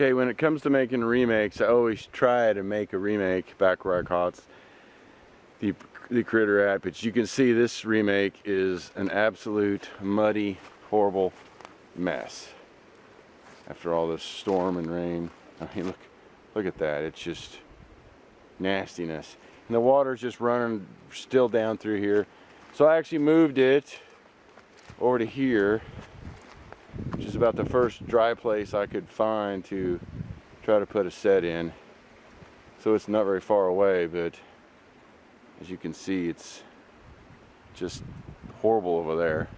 Okay, when it comes to making remakes, I always try to make a remake back where I caught the critter at, but you can see this remake is an absolute muddy, horrible mess after all this storm and rain. I mean, look at that. It's just nastiness. And the water's just running still down through here. So I actually moved it over to here, which is about the first dry place I could find to try to put a set in. So it's not very far away, but as you can see, it's just horrible over there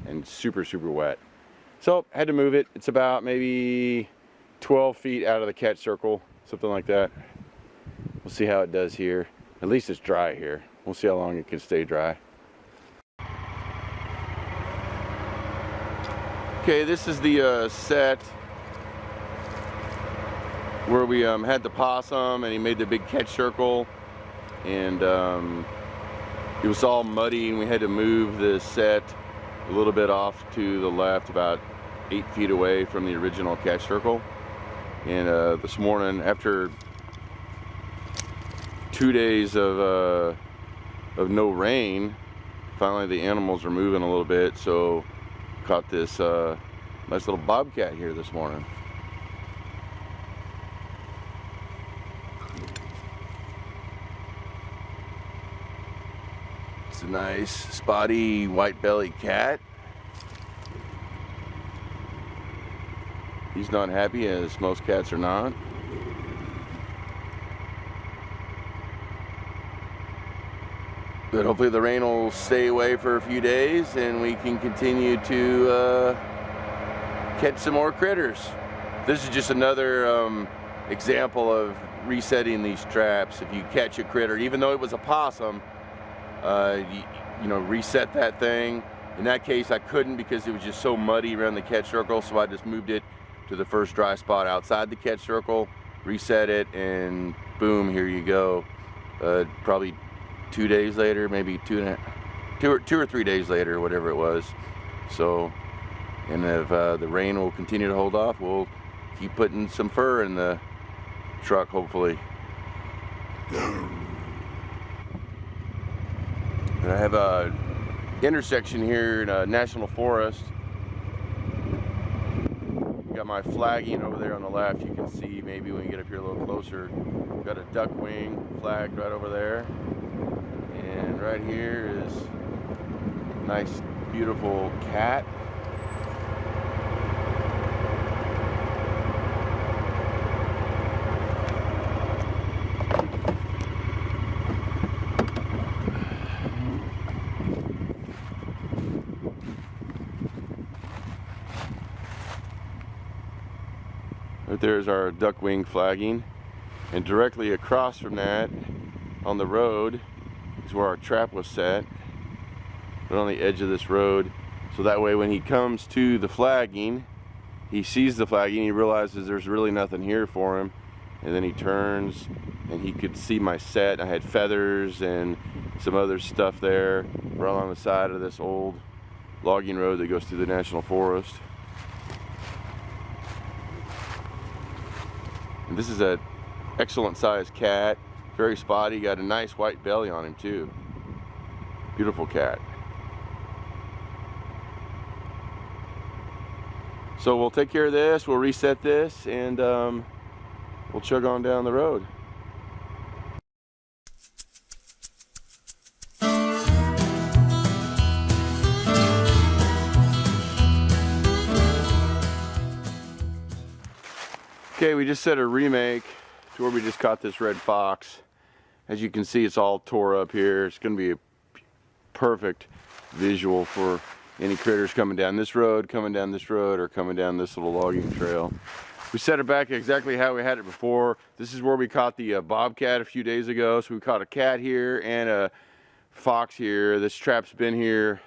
and super wet. So I had to move it. It's about maybe 12 feet out of the catch circle, something like that. We'll see how it does here. At least it's dry here. We'll see how long it can stay dry. Okay, this is the set where we had the possum and he made the big catch circle, and it was all muddy and we had to move the set a little bit off to the left, about 8 feet away from the original catch circle. And this morning, after 2 days of no rain, finally the animals are moving a little bit, so caught this nice little bobcat here this morning. It's a nice spotty white-bellied cat. He's not happy, as most cats are not. But hopefully the rain will stay away for a few days and we can continue to catch some more critters. This is just another example of resetting these traps. If you catch a critter, even though it was a possum, you know, reset that thing. In that case, I couldn't because it was just so muddy around the catch circle, so I just moved it to the first dry spot outside the catch circle, reset it, and boom, here you go. Probably 2 days later, maybe two or 3 days later, whatever it was. So, and if the rain will continue to hold off, we'll keep putting some fur in the truck, hopefully. And I have a intersection here in a national forest. Got my flagging over there on the left. You can see, maybe when you get up here a little closer, got a duck wing flagged right over there. And right here is a nice, beautiful cat. Right there's our duck wing flagging, and directly across from that on the road is where our trap was set, but on the edge of this road, so that way when he comes to the flagging, he sees the flagging, he realizes there's really nothing here for him, and then he turns and he could see my set. I had feathers and some other stuff there right along the side of this old logging road that goes through the national forest. And this is an excellent sized cat, very spotty, got a nice white belly on him too. Beautiful cat. So we'll take care of this, we'll reset this, and we'll chug on down the road. Okay, we just set a remake to where we just caught this red fox. As you can see, it's all tore up here. It's going to be a perfect visual for any critters coming down this road, or coming down this little logging trail. We set it back exactly how we had it before. This is where we caught the bobcat a few days ago. So we caught a cat here and a fox here. This trap's been here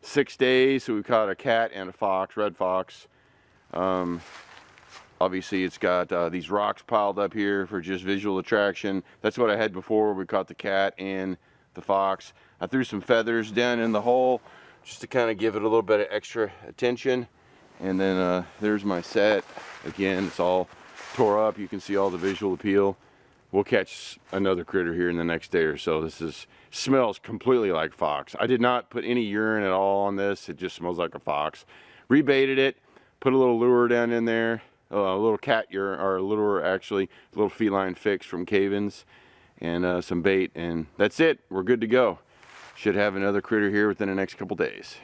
6 days, so we caught a cat and a fox, red fox. Obviously it's got these rocks piled up here for just visual attraction. That's what I had before. We caught the cat and the fox. I threw some feathers down in the hole just to kind of give it a little bit of extra attention. And then there's my set. Again, it's all tore up. You can see all the visual appeal. We'll catch another critter here in the next day or so. This smells completely like fox. I did not put any urine at all on this. It just smells like a fox. Rebaited it, put a little lure down in there, a little cat urine, or a lure actually, a little feline fix from Cavens, and some bait, and that's it. We're good to go. Should have another critter here within the next couple days.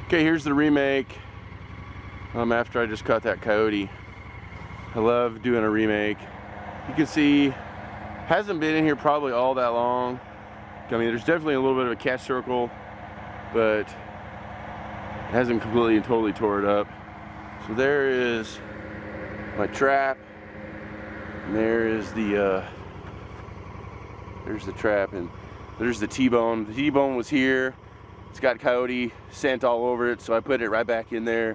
Okay, here's the remake. After I just caught that coyote. I love doing a remake. You can see, hasn't been in here probably all that long. I mean, there's definitely a little bit of a catch circle, but it hasn't completely and totally tore it up. So there is my trap, and there's the trap, and there's the T-bone. The T-bone was here. It's got coyote scent all over it, so I put it right back in there.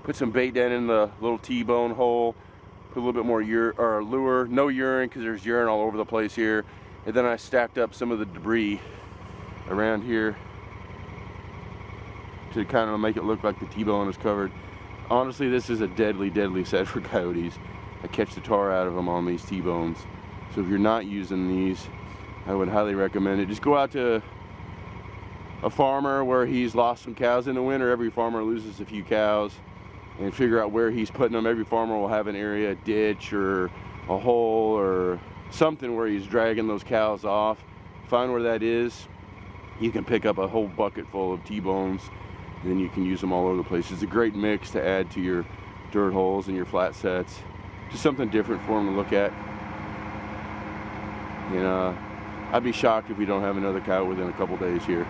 Put some bait down in the little T-bone hole. Put a little bit more lure, no urine because there's urine all over the place here. And then I stacked up some of the debris around here to kind of make it look like the T-bone is covered. Honestly, this is a deadly, deadly set for coyotes. I catch the tar out of them on these T-bones. So if you're not using these, I would highly recommend it. Just go out to a farmer where he's lost some cows in the winter. Every farmer loses a few cows, and figure out where he's putting them. Every farmer will have an area, a ditch or a hole or something where he's dragging those cows off. Find where that is. You can pick up a whole bucket full of T-bones, and then you can use them all over the place. It's a great mix to add to your dirt holes and your flat sets. Just something different for them to look at. And I'd be shocked if we don't have another cow within a couple days here.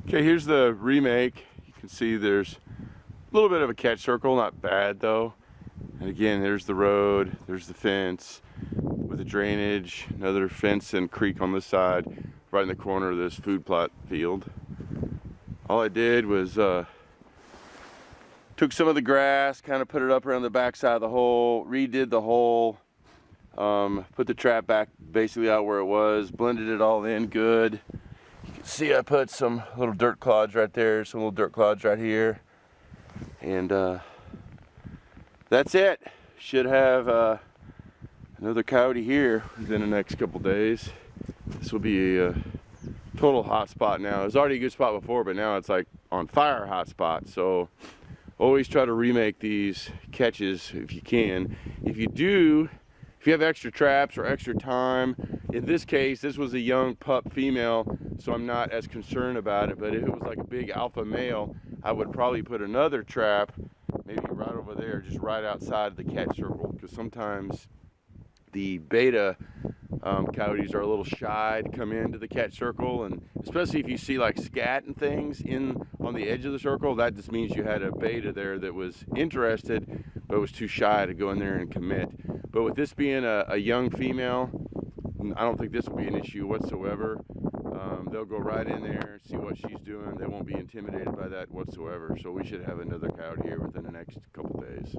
Okay, here's the remake. You can see there's a little bit of a catch circle, not bad though. And again, there's the road, there's the fence with the drainage, another fence and creek on this side, right in the corner of this food plot field. All I did was took some of the grass, kind of put it up around the back side of the hole, redid the hole, put the trap back basically out where it was, blended it all in good. See, I put some little dirt clods right there, some little dirt clods right here, and that's it. Should have another coyote here within the next couple days. This will be a total hot spot now. It was already a good spot before, but now it's like on fire hot spot. So always try to remake these catches if you can. If you do, if you have extra traps or extra time, in this case, this was a young pup female, so I'm not as concerned about it. But if it was like a big alpha male, I would probably put another trap, maybe right over there, just right outside of the catch circle, because sometimes the beta coyotes are a little shy to come into the catch circle, and especially if you see like scat and things on the edge of the circle, that just means you had a beta there that was interested but was too shy to go in there and commit. But with this being a young female, I don't think this will be an issue whatsoever. They'll go right in there and see what she's doing. They won't be intimidated by that whatsoever. So we should have another coyote here within the next couple days.